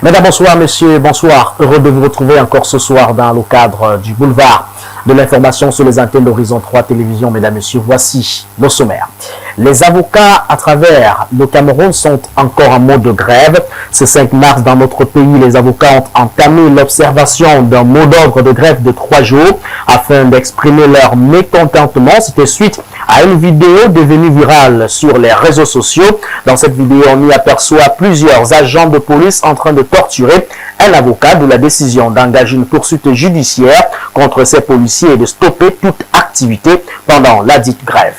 Mesdames, bonsoir, messieurs, bonsoir. Heureux de vous retrouver encore ce soir dans le cadre du boulevard de l'information sur les antennes d'Horizon 3 Télévision. Mesdames, messieurs, voici nos sommaires. Les avocats à travers le Cameroun sont encore en mode de grève. Ce 5 mars, dans notre pays, les avocats ont entamé l'observation d'un mot d'ordre de grève de 3 jours afin d'exprimer leur mécontentement. C'était suite à une vidéo devenue virale sur les réseaux sociaux. Dans cette vidéo, on y aperçoit plusieurs agents de police en train de torturer un avocat, de la décision d'engager une poursuite judiciaire contre ces policiers et de stopper toute activité pendant la dite grève.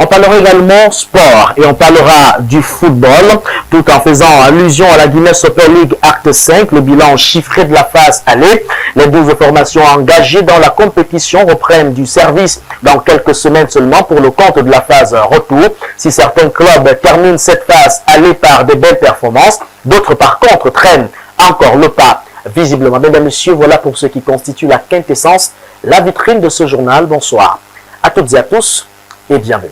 On parlera également sport et on parlera du football, tout en faisant allusion à la Guinness Super League Acte 5, le bilan chiffré de la phase aller. Les 12 formations engagées dans la compétition reprennent du service dans quelques semaines seulement pour le compte de la phase retour. Si certains clubs terminent cette phase aller par des belles performances, d'autres par contre traînent encore le pas visiblement. Mesdames et messieurs, voilà pour ce qui constitue la quintessence, la vitrine de ce journal. Bonsoir à toutes et à tous et bienvenue.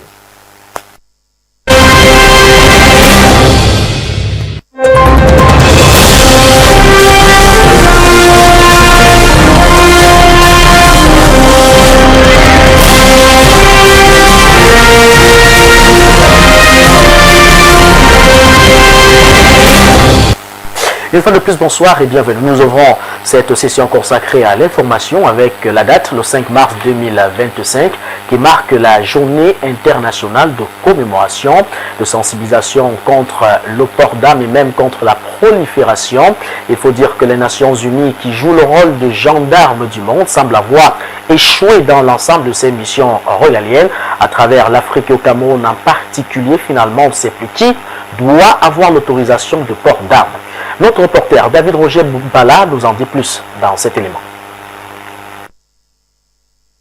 Une fois de plus, bonsoir et bienvenue. Nous ouvrons cette session consacrée à l'information avec la date, le 5 mars 2025, qui marque la journée internationale de commémoration, de sensibilisation contre le port d'armes et même contre la prolifération. Il faut dire que les Nations Unies, qui jouent le rôle de gendarmes du monde, semblent avoir échoué dans l'ensemble de ces missions régaliennes à travers l'Afrique et au Cameroun en particulier. Finalement, on ne sait plus qui doit avoir l'autorisation de port d'armes. Notre reporter David Roger Boubala nous en dit plus dans cet élément.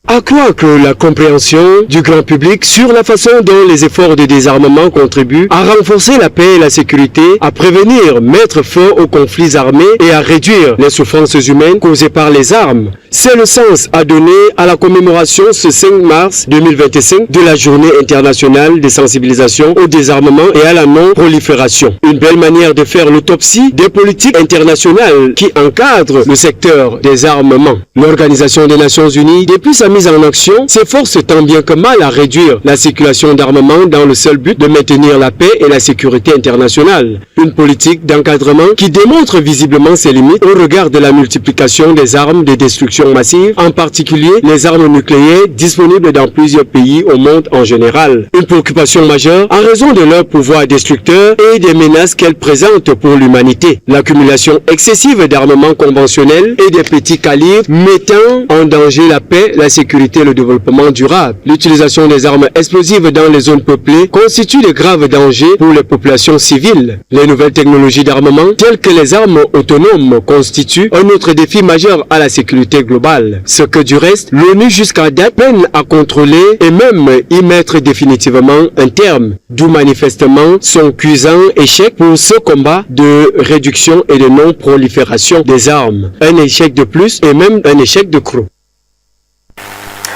À croire que la compréhension du grand public sur la façon dont les efforts de désarmement contribuent à renforcer la paix et la sécurité, à prévenir, mettre fin aux conflits armés et à réduire les souffrances humaines causées par les armes. C'est le sens à donner à la commémoration ce 5 mars 2025 de la Journée internationale de sensibilisation au désarmement et à la non-prolifération. Une belle manière de faire l'autopsie des politiques internationales qui encadrent le secteur des armements. L'Organisation des Nations Unies, depuis sa mise en action, s'efforce tant bien que mal à réduire la circulation d'armement dans le seul but de maintenir la paix et la sécurité internationale. Une politique d'encadrement qui démontre visiblement ses limites au regard de la multiplication des armes de destruction massive, en particulier les armes nucléaires disponibles dans plusieurs pays au monde en général. Une préoccupation majeure en raison de leur pouvoir destructeur et des menaces qu'elles présentent pour l'humanité. L'accumulation excessive d'armements conventionnels et des petits calibres mettant en danger la paix, la sécurité et le développement durable. L'utilisation des armes explosives dans les zones peuplées constitue de graves dangers pour les populations civiles. Les nouvelles technologies d'armement, telles que les armes autonomes, constituent un autre défi majeur à la sécurité globale. Ce que du reste, l'ONU jusqu'à date peine à contrôler et même y mettre définitivement un terme. D'où manifestement son cuisant échec pour ce combat de réduction et de non-prolifération des armes. Un échec de plus et même un échec de trop.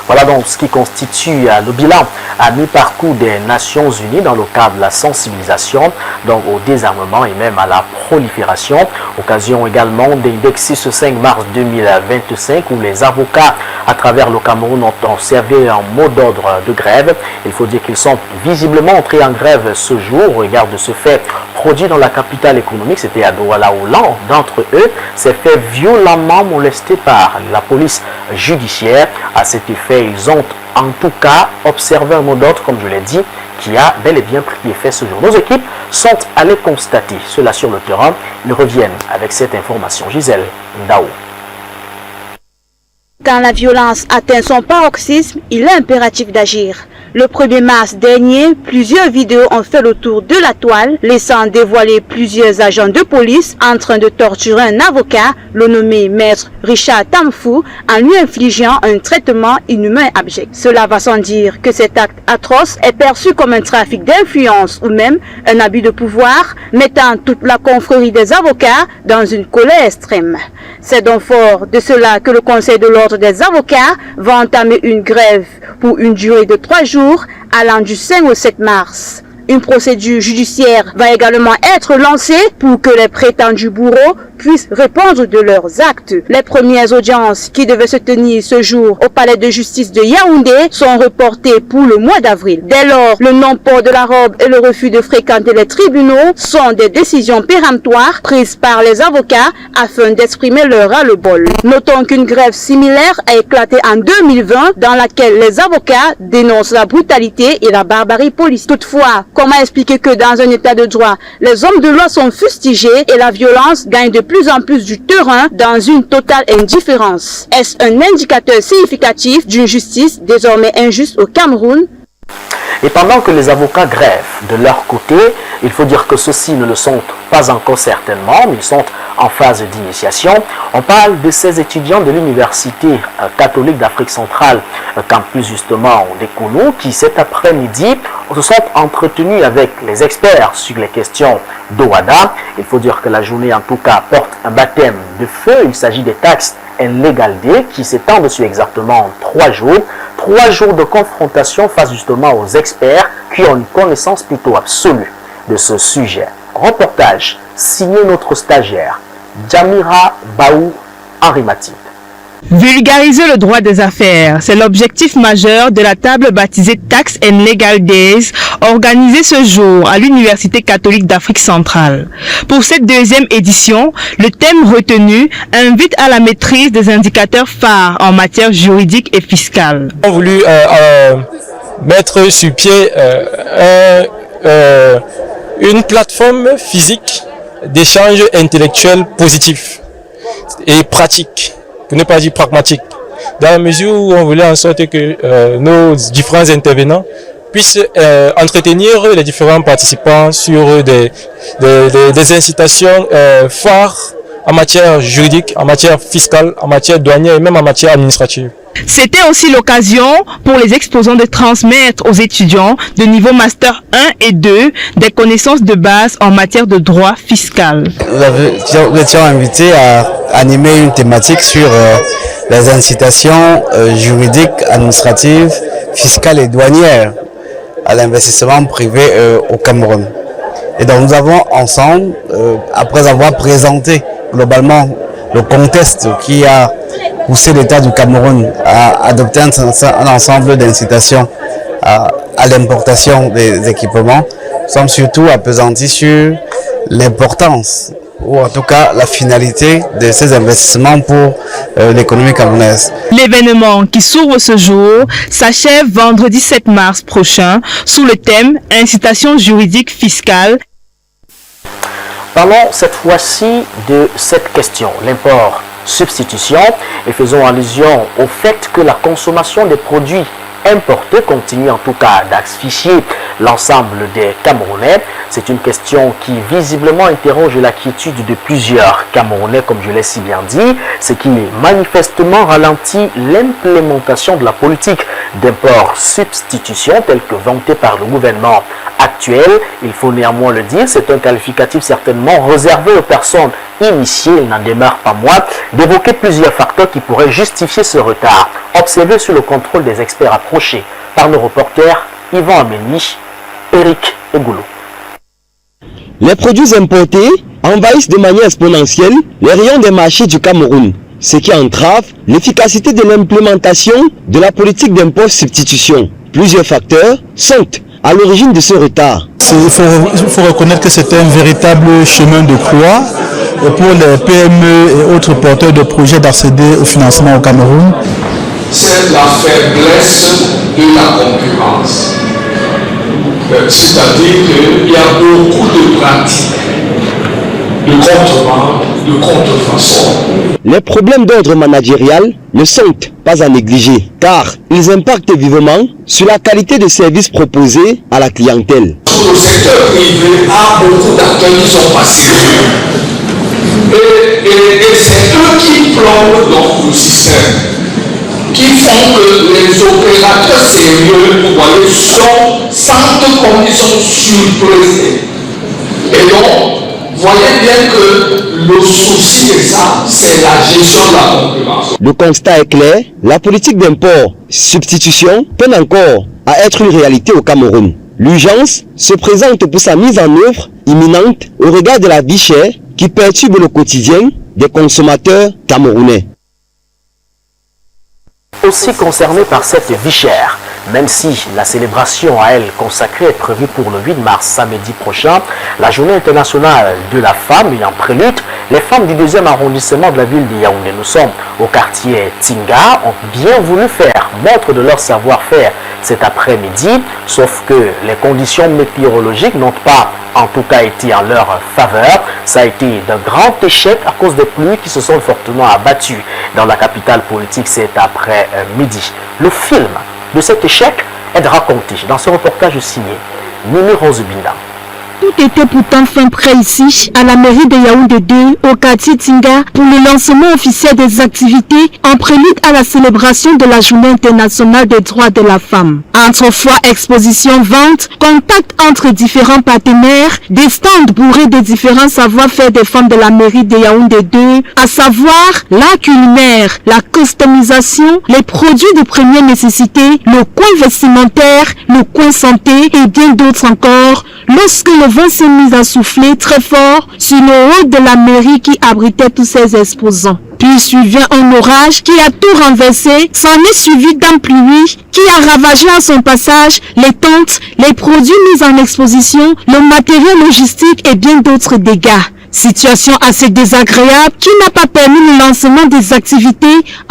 Voilà donc ce qui constitue le bilan à mi-parcours des Nations Unies dans le cadre de la sensibilisation donc au désarmement et même à la prolifération. Occasion également d'indexer ce 5 mars 2025 où les avocats à travers le Cameroun ont observé un mot d'ordre de grève. Il faut dire qu'ils sont visiblement entrés en grève ce jour au regard de ce fait produit dans la capitale économique. C'était à Douala où l'un d'entre eux s'est fait violemment molester par la police judiciaire. À cet effet, ils ont en tout cas observé un mot d'ordre, comme je l'ai dit, qui a bel et bien pris effet ce jour. Nos équipes sont allées constater cela sur le terrain. Ils reviennent avec cette information. Gisèle Ndao. Quand la violence atteint son paroxysme, il est impératif d'agir. Le 1er mars dernier, plusieurs vidéos ont fait le tour de la toile, laissant dévoiler plusieurs agents de police en train de torturer un avocat, le nommé maître Richard Tamfou, en lui infligeant un traitement inhumain et abject. Cela va sans dire que cet acte atroce est perçu comme un trafic d'influence ou même un abus de pouvoir, mettant toute la confrérie des avocats dans une colère extrême. C'est donc fort de cela que le Conseil de l'ordre des avocats va entamer une grève pour une durée de 3 jours allant du 5 au 7 mars. Une procédure judiciaire va également être lancée pour que les prétendus bourreaux puissent répondre de leurs actes. Les premières audiences qui devaient se tenir ce jour au palais de justice de Yaoundé sont reportées pour le mois d'avril. Dès lors, le non-port de la robe et le refus de fréquenter les tribunaux sont des décisions péremptoires prises par les avocats afin d'exprimer leur ras-le-bol. Notons qu'une grève similaire a éclaté en 2020 dans laquelle les avocats dénoncent la brutalité et la barbarie policière. Toutefois, comment expliquer que dans un état de droit, les hommes de loi sont fustigés et la violence gagne de plus en plus du terrain dans une totale indifférence? Est-ce un indicateur significatif d'une justice désormais injuste au Cameroun? Et pendant que les avocats grèvent de leur côté, il faut dire que ceux-ci ne le sont pas encore certainement, mais ils sont en phase d'initiation. On parle de ces étudiants de l'Université catholique d'Afrique centrale, campus justement des Kounou, qui cet après-midi se sont entretenus avec les experts sur les questions d'OHADA. Il faut dire que la journée en tout cas porte un baptême de feu. Il s'agit des taxes Legal Day qui s'étendent sur exactement 3 jours. 3 jours de confrontation face justement aux experts qui ont une connaissance plutôt absolue de ce sujet. Reportage signé notre stagiaire, Jamira Baou Arimatib. Vulgariser le droit des affaires, c'est l'objectif majeur de la table baptisée Tax and Legal Days, organisée ce jour à l'Université catholique d'Afrique centrale. Pour cette deuxième édition, le thème retenu invite à la maîtrise des indicateurs phares en matière juridique et fiscale. On a voulu mettre sur pied une plateforme physique d'échange intellectuel positif et pratique, pour ne pas dire pragmatique, dans la mesure où on voulait en sorte que nos différents intervenants puissent entretenir les différents participants sur des incitations phares en matière juridique, en matière fiscale, en matière douanière et même en matière administrative. C'était aussi l'occasion pour les exposants de transmettre aux étudiants de niveau Master 1 et 2 des connaissances de base en matière de droit fiscal. Nous étions invités à animer une thématique sur les incitations juridiques, administratives, fiscales et douanières à l'investissement privé au Cameroun. Et donc nous avons ensemble, après avoir présenté globalement le contexte qui a poussé l'État du Cameroun à adopter un ensemble d'incitations à l'importation des équipements, nous sommes surtout appesantis sur l'importance ou en tout cas la finalité de ces investissements pour l'économie camerounaise. L'événement qui s'ouvre ce jour s'achève vendredi 7 mars prochain sous le thème Incitation juridique fiscale. Parlons cette fois-ci de cette question, l'import-substitution, et faisons allusion au fait que la consommation des produits importés continue en tout cas d'asphyxier l'ensemble des Camerounais. C'est une question qui visiblement interroge la quiétude de plusieurs Camerounais, comme je l'ai si bien dit, ce qui manifestement ralentit l'implémentation de la politique d'import-substitution telle que vantée par le gouvernement actuel. Il faut néanmoins le dire, c'est un qualificatif certainement réservé aux personnes initiées. Il n'en demeure pas moins d'évoquer plusieurs facteurs qui pourraient justifier ce retard. Observé sous le contrôle des experts approchés par nos reporters Yvan Ameni, Eric Egoulou. Les produits importés envahissent de manière exponentielle les rayons des marchés du Cameroun, ce qui entrave l'efficacité de l'implémentation de la politique d'import-substitution. Plusieurs facteurs sont à l'origine de ce retard. Il faut reconnaître que c'est un véritable chemin de croix pour les PME et autres porteurs de projets d'accéder au financement au Cameroun. C'est la faiblesse de la concurrence. C'est-à-dire qu'il y a beaucoup de pratiques, de contrebande, de contrefaçon. Les problèmes d'ordre managérial ne sont pas à négliger, car ils impactent vivement sur la qualité de services proposés à la clientèle. Le secteur privé a beaucoup d'acteurs qui sont pas sérieux. Et c'est eux qui plombent dans le système, qui font que les opérateurs sérieux, vous voyez, sentent comme ils sont surpressés. Et donc, voyez bien que le souci de ça, c'est la gestion de la concurrence. Le constat est clair, la politique d'import-substitution peine encore à être une réalité au Cameroun. L'urgence se présente pour sa mise en œuvre imminente au regard de la vie chère qui perturbe le quotidien des consommateurs camerounais. Aussi concerné par cette vie chère, même si la célébration à elle consacrée est prévue pour le 8 mars samedi prochain, la journée internationale de la femme ayant prélude, les femmes du 2e arrondissement de la ville de Yaoundé, nous sommes au quartier Tinga, ont bien voulu faire montre de leur savoir-faire cet après-midi, sauf que les conditions météorologiques n'ont pas en tout cas été en leur faveur. Ça a été d'un grand échec à cause des pluies qui se sont fortement abattues dans la capitale politique cet après-midi. Le film de cet échec est raconté dans ce reportage signé Mimi Rosebinda. Tout était pourtant fin prêt ici, à la mairie de Yaoundé 2, au quartier Tinga, pour le lancement officiel des activités en prélude à la célébration de la Journée internationale des droits de la femme. Entrefois, exposition, vente, contact entre différents partenaires, des stands bourrés de différents savoir-faire des femmes de la mairie de Yaoundé 2, à savoir l'art culinaire, la customisation, les produits de première nécessité, le coin vestimentaire, le coin santé et bien d'autres encore, lorsque le vent s'est mis à souffler très fort sur le haut de la mairie qui abritait tous ces exposants. Puis suivait un orage qui a tout renversé, s'en est suivi d'une pluie qui a ravagé à son passage les tentes, les produits mis en exposition, le matériel logistique et bien d'autres dégâts. Situation assez désagréable qui n'a pas permis le lancement des activités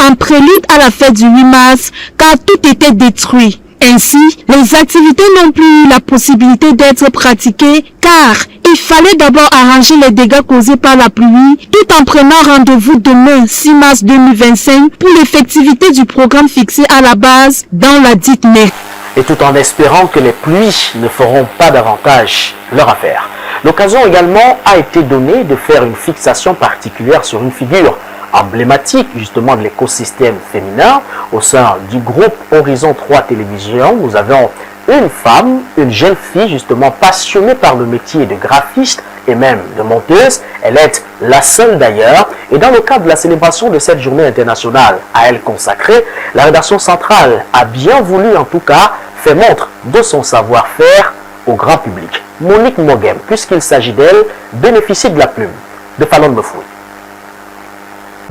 en prélude à la fête du 8 mars car tout était détruit. Ainsi, les activités n'ont plus eu la possibilité d'être pratiquées car il fallait d'abord arranger les dégâts causés par la pluie tout en prenant rendez-vous demain 6 mars 2025 pour l'effectivité du programme fixé à la base dans la dite mairie. Et tout en espérant que les pluies ne feront pas davantage leur affaire. L'occasion également a été donnée de faire une fixation particulière sur une figure emblématique justement de l'écosystème féminin au sein du groupe Horizon 3 Télévision. Nous avons une femme, une jeune fille justement passionnée par le métier de graphiste et même de monteuse. Elle est la seule d'ailleurs. Et dans le cadre de la célébration de cette journée internationale à elle consacrée, la rédaction centrale a bien voulu en tout cas faire montre de son savoir-faire au grand public. Monique Mogem, puisqu'il s'agit d'elle, bénéficie de la plume de Fallon Mefoui.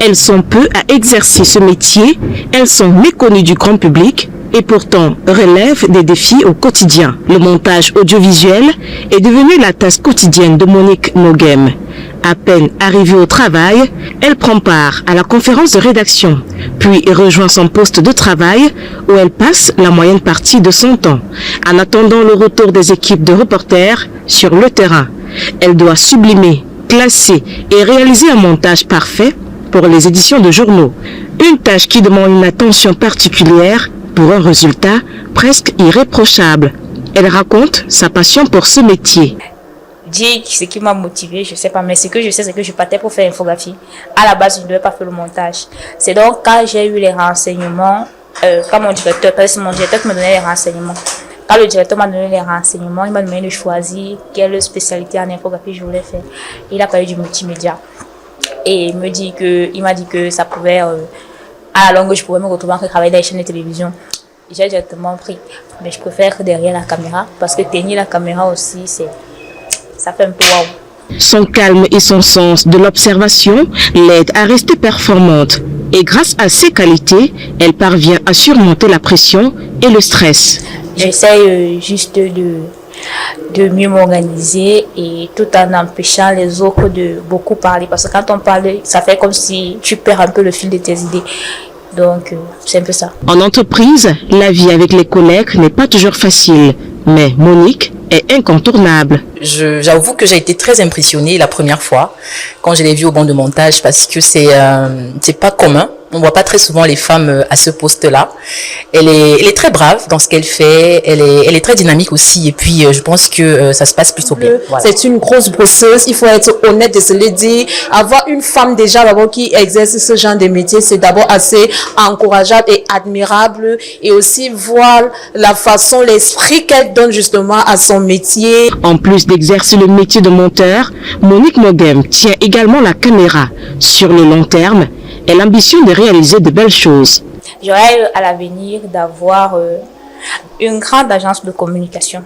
Elles sont peu à exercer ce métier, elles sont méconnues du grand public et pourtant relèvent des défis au quotidien. Le montage audiovisuel est devenu la tâche quotidienne de Monique Mogem. À peine arrivée au travail, elle prend part à la conférence de rédaction, puis rejoint son poste de travail où elle passe la moyenne partie de son temps. En attendant le retour des équipes de reporters sur le terrain, elle doit sublimer, classer et réaliser un montage parfait pour les éditions de journaux. Une tâche qui demande une attention particulière pour un résultat presque irréprochable. Elle raconte sa passion pour ce métier. Dire ce qui m'a motivé, je sais pas, mais ce que je sais, c'est que je partais pour faire infographie. À la base, je ne devais pas faire le montage. C'est donc quand j'ai eu les renseignements, quand mon directeur, parce que c'est mon directeur qui me donnait les renseignements. Quand le directeur m'a donné les renseignements, il m'a demandé de choisir quelle spécialité en infographie je voulais faire. Il a parlé du multimédia. Et il m'a dit que ça pouvait, à la longue, je pouvais me retrouver en train de travailler dans les chaînes de télévision. J'ai directement pris. Mais je préfère derrière la caméra, parce que tenir la caméra aussi, ça fait un peu waouh. Son calme et son sens de l'observation l'aident à rester performante. Et grâce à ses qualités, elle parvient à surmonter la pression et le stress. J'essaye juste de mieux m'organiser et tout en empêchant les autres de beaucoup parler. Parce que quand on parle, ça fait comme si tu perds un peu le fil de tes idées. Donc, c'est un peu ça. En entreprise, la vie avec les collègues n'est pas toujours facile. Mais Monique est incontournable. J'avoue que j'ai été très impressionnée la première fois quand je l'ai vue au banc de montage parce que c'est pas commun. On voit pas très souvent les femmes à ce poste-là. Elle est très brave dans ce qu'elle fait. Elle est très dynamique aussi. Et puis, je pense que ça se passe plutôt bien. Voilà. C'est une grosse bosseuse. Il faut être honnête de se le dire. Avoir une femme déjà d'abord qui exerce ce genre de métier, c'est d'abord assez encourageable et admirable. Et aussi voir la façon, l'esprit qu'elle donne justement à son métier. En plus d'exercer le métier de monteur, Monique Mogem tient également la caméra. Sur le long terme, elle ambitionne de réaliser de belles choses. J'aurais à l'avenir d'avoir une grande agence de communication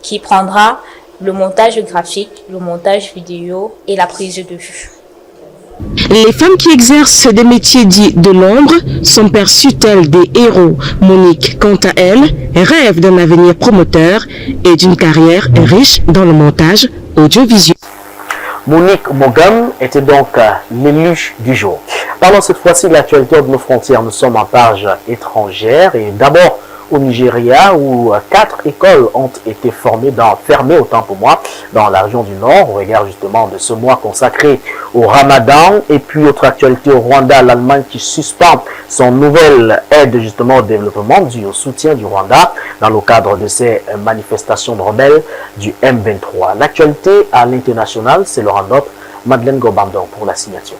qui prendra le montage graphique, le montage vidéo et la prise de vue. Les femmes qui exercent des métiers dits de l'ombre sont perçues telles des héros. Monique, quant à elle, rêve d'un avenir promoteur et d'une carrière riche dans le montage audiovisuel. Monique Mogam était donc l'élu du jour. Parlons cette fois-ci de l'actualité de nos frontières. Nous sommes en page étrangère et d'abord au Nigeria où 4 écoles ont été fermées autant pour moi dans la région du Nord au regard justement de ce mois consacré au Ramadan. Et puis autre actualité au Rwanda, l'Allemagne qui suspend son nouvelle aide justement au développement due au soutien du Rwanda dans le cadre de ces manifestations de rebelles du M23. L'actualité à l'international, c'est Laurent Dop, Madeleine Gobandon pour la signature.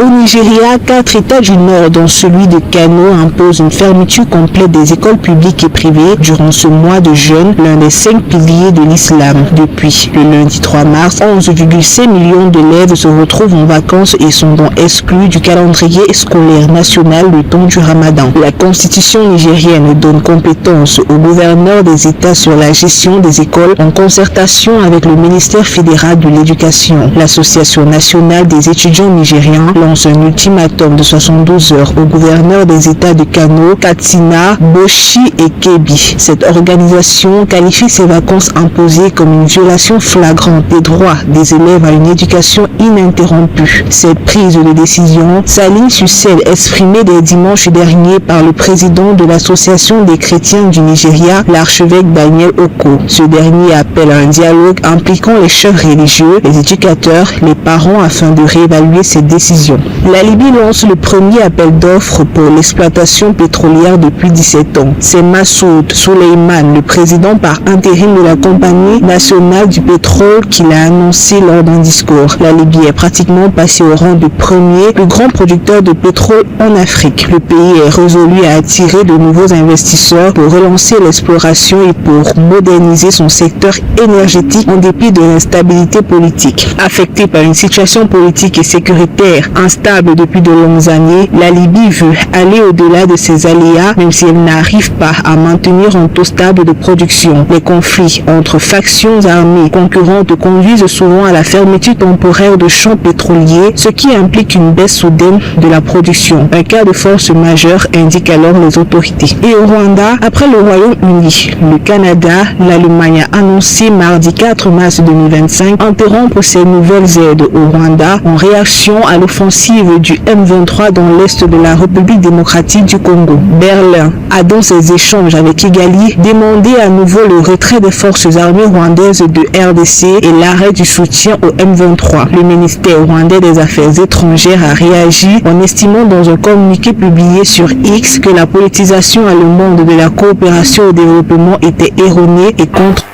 Au Nigeria, 4 États du Nord, dont celui de Kano, imposent une fermeture complète des écoles publiques et privées durant ce mois de jeûne, l'un des 5 piliers de l'islam. Depuis le lundi 3 mars, 11,5 millions d'élèves se retrouvent en vacances et sont donc exclus du calendrier scolaire national le temps du Ramadan. La constitution nigérienne donne compétence au gouverneur des États sur la gestion des écoles en concertation avec le ministère fédéral de l'Éducation. L'Association nationale des étudiants nigériens lance un ultimatum de 72 heures aux gouverneurs des États de Kano, Katsina, Boshi et Kebbi. Cette organisation qualifie ces vacances imposées comme une violation flagrante des droits des élèves à une éducation ininterrompue. Cette prise de décision s'aligne sur celle exprimée dès dimanche dernier par le président de l'Association des chrétiens du Nigeria, l'archevêque Daniel Oko. Ce dernier appelle à un dialogue impliquant les chefs religieux, les éducateurs, les parents afin de réévaluer ces décisions. La Libye lance le premier appel d'offres pour l'exploitation pétrolière depuis 17 ans. C'est Massoud Souleyman, le président par intérim de la compagnie nationale du pétrole, qui l'a annoncé lors d'un discours. La Libye est pratiquement passée au rang de premier plus grand producteur de pétrole en Afrique. Le pays est résolu à attirer de nouveaux investisseurs pour relancer l'exploration et pour moderniser son secteur énergétique en dépit de l'instabilité politique. Affectée par une situation politique et sécuritaire instable depuis de longues années, la Libye veut aller au-delà de ces aléas, même si elle n'arrive pas à maintenir un taux stable de production. Les conflits entre factions armées concurrentes conduisent souvent à la fermeture temporaire de champs pétroliers, ce qui implique une baisse soudaine de la production. Un cas de force majeure, indiquent alors les autorités. Et au Rwanda, après le Royaume-Uni, le Canada, l'Allemagne a annoncé mardi 4 mars 2025 interrompre ses nouvelles aides au Rwanda en réaction à l'offensive du M23 dans l'est de la République démocratique du Congo. Berlin a dans ses échanges avec Kigali demandé à nouveau le retrait des forces armées rwandaises de RDC et l'arrêt du soutien au M23. Le ministère rwandais des Affaires étrangères a réagi en estimant dans un communiqué publié sur X que la politisation allemande de la coopération au développement était erronée et contre.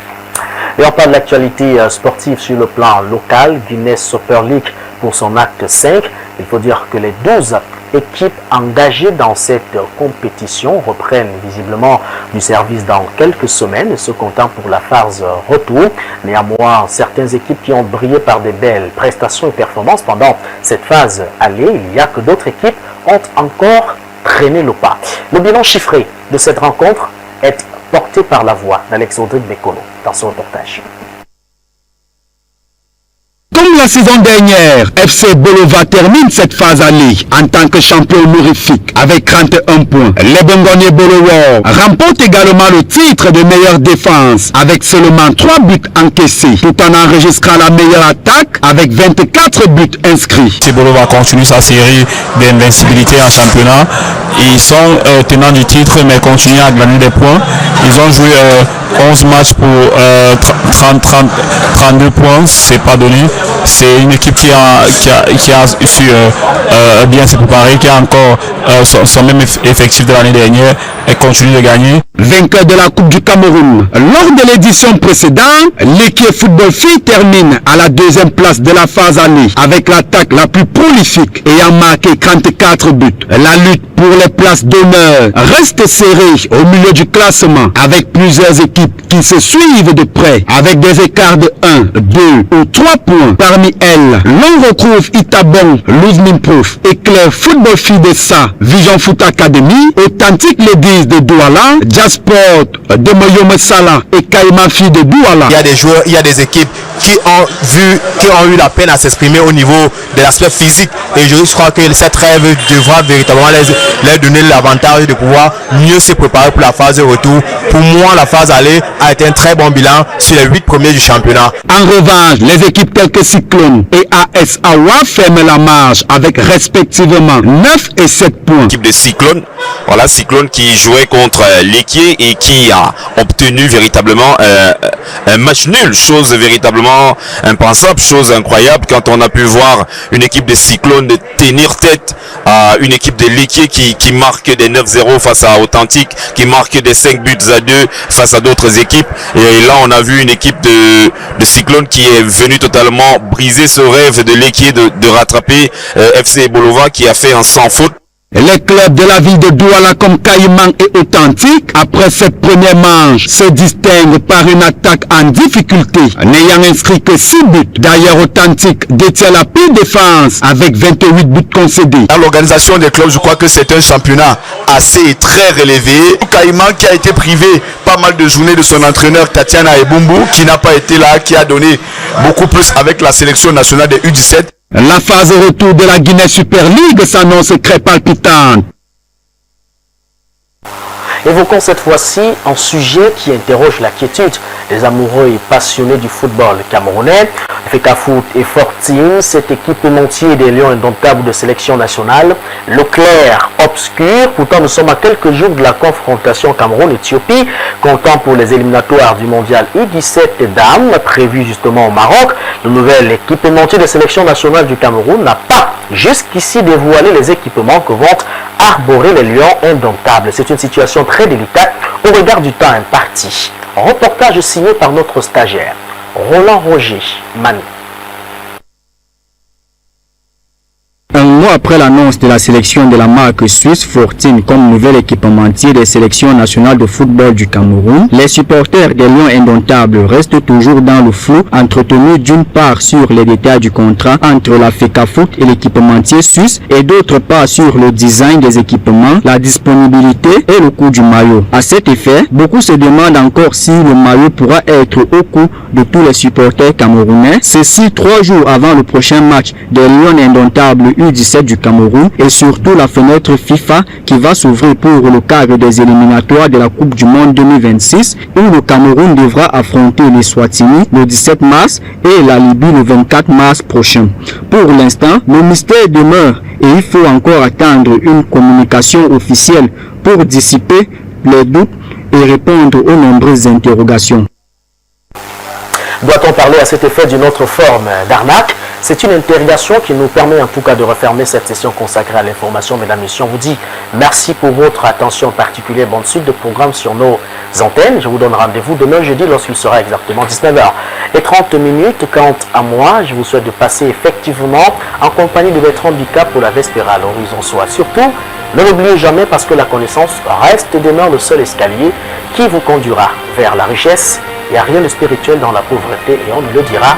Et on parle de l'actualité sportive sur le plan local. Guinness Super League pour son acte 5. Il faut dire que les 12 équipes engagées dans cette compétition reprennent visiblement du service dans quelques semaines, ce comptant pour la phase retour. Néanmoins, certaines équipes qui ont brillé par des belles prestations et performances pendant cette phase aller, il y a que d'autres équipes ont encore traîné le pas. Le bilan chiffré de cette rencontre est porté par la voix d'Alexandre Bekolo dans son reportage. Comme la saison dernière, FC Bolova termine cette phase aller en tant que champion honorifique avec 31 points. Les Bongoniers Bolowo remportent également le titre de meilleure défense avec seulement 3 buts encaissés, tout en enregistrant la meilleure attaque avec 24 buts inscrits. FC Bolova continue sa série d'invincibilité en championnat. Ils sont tenants du titre mais continuent à gagner des points. Ils ont joué 11 matchs pour 32 points, c'est pas donné. C'est une équipe qui a su bien se préparer, qui a encore son même effectif de l'année dernière et continue de gagner. Vainqueur de la Coupe du Cameroun. Lors de l'édition précédente, l'équipe football filles termine à la 2e place de la phase aller avec l'attaque la plus prolifique ayant marqué 34 buts. La lutte pour les places d'honneur reste serrée au milieu du classement avec plusieurs équipes qui se suivent de près avec des écarts de 1, 2 ou 3 points par Parmi elles, l'on retrouve Itabon, Luzmin Proof, Éclair Football Fidessa, Vision Foot Academy, Authentique Ladies de Douala, Jasport de Moyome Sala et Kaimafi de Douala. Il y a des joueurs, il y a des équipes qui ont eu la peine à s'exprimer au niveau de l'aspect physique. Et je crois que cette rêve devra véritablement leur donner l'avantage de pouvoir mieux se préparer pour la phase de retour. Pour moi, la phase aller a été un très bon bilan sur les 8 premiers du championnat. En revanche, les équipes telles que Cyclone et AS Awa ferment la marche avec respectivement 9 et 7 points. L'équipe de Cyclone, voilà, Cyclone qui jouait contre l'Équier et qui a obtenu véritablement un match nul, chose véritablement impensable, chose incroyable quand on a pu voir une équipe de Cyclone de tenir tête à une équipe de l'Équier qui marque des 9-0 face à Authentique, qui marque des 5 buts à 2 face à d'autres équipes. Et là, on a vu une équipe de Cyclone qui est venue totalement briser ce rêve de l'Équier de rattraper FC Bolova qui a fait un sans faute. Les clubs de la ville de Douala comme Caïman et Authentique, après cette première manche, se distinguent par une attaque en difficulté, n'ayant inscrit que 6 buts. D'ailleurs, Authentique détient la pire défense avec 28 buts concédés. Dans l'organisation des clubs, je crois que c'est un championnat assez très relevé. Caïman qui a été privé pas mal de journées de son entraîneur Tatiana Ebumbu, qui n'a pas été là, qui a donné beaucoup plus avec la sélection nationale des U17. La phase retour de la Guinée Super League s'annonce très palpitante. Évoquons cette fois-ci un sujet qui interroge la quiétude des amoureux et passionnés du football camerounais. Fecafoot et Fortine, cette équipementier des Lions indomptables de sélection nationale, le clair obscur. Pourtant, nous sommes à quelques jours de la confrontation Cameroun-Éthiopie, comptant pour les éliminatoires du mondial U17 dames, prévu justement au Maroc. Le nouvel équipementier de sélection nationale du Cameroun n'a pas jusqu'ici dévoilé les équipements que vont arborer les Lions indomptables. C'est une situation très délicate au regard du temps imparti. Reportage signé par notre stagiaire, Roland Roger Mani. Un mois après l'annonce de la sélection de la marque suisse Fortine comme nouvel équipementier des sélections nationales de football du Cameroun, les supporters des Lions indomptables restent toujours dans le flou, entretenu d'une part sur les détails du contrat entre la Fecafoot et l'équipementier suisse et d'autre part sur le design des équipements, la disponibilité et le coût du maillot. À cet effet, beaucoup se demandent encore si le maillot pourra être au coût de tous les supporters camerounais, ceci 3 jours avant le prochain match des Lions indomptables U17 du Cameroun et surtout la fenêtre FIFA qui va s'ouvrir pour le cadre des éliminatoires de la Coupe du Monde 2026 où le Cameroun devra affronter les Swatini le 17 mars et la Libye le 24 mars prochain. Pour l'instant, le mystère demeure et il faut encore attendre une communication officielle pour dissiper les doutes et répondre aux nombreuses interrogations. Doit-on parler à cet effet d'une autre forme d'arnaque? C'est une interrogation qui nous permet en tout cas de refermer cette session consacrée à l'information. Mesdames et messieurs, on vous dit merci pour votre attention particulière. Bonne suite de programmes sur nos antennes. Je vous donne rendez-vous demain jeudi lorsqu'il sera exactement 19h30. Quant à moi, je vous souhaite de passer effectivement en compagnie de Bertrand Bika pour la Vespérale Horizon Soit. Surtout, ne l'oubliez jamais parce que la connaissance reste et demeure le seul escalier qui vous conduira vers la richesse. Il n'y a rien de spirituel dans la pauvreté et on nous le dira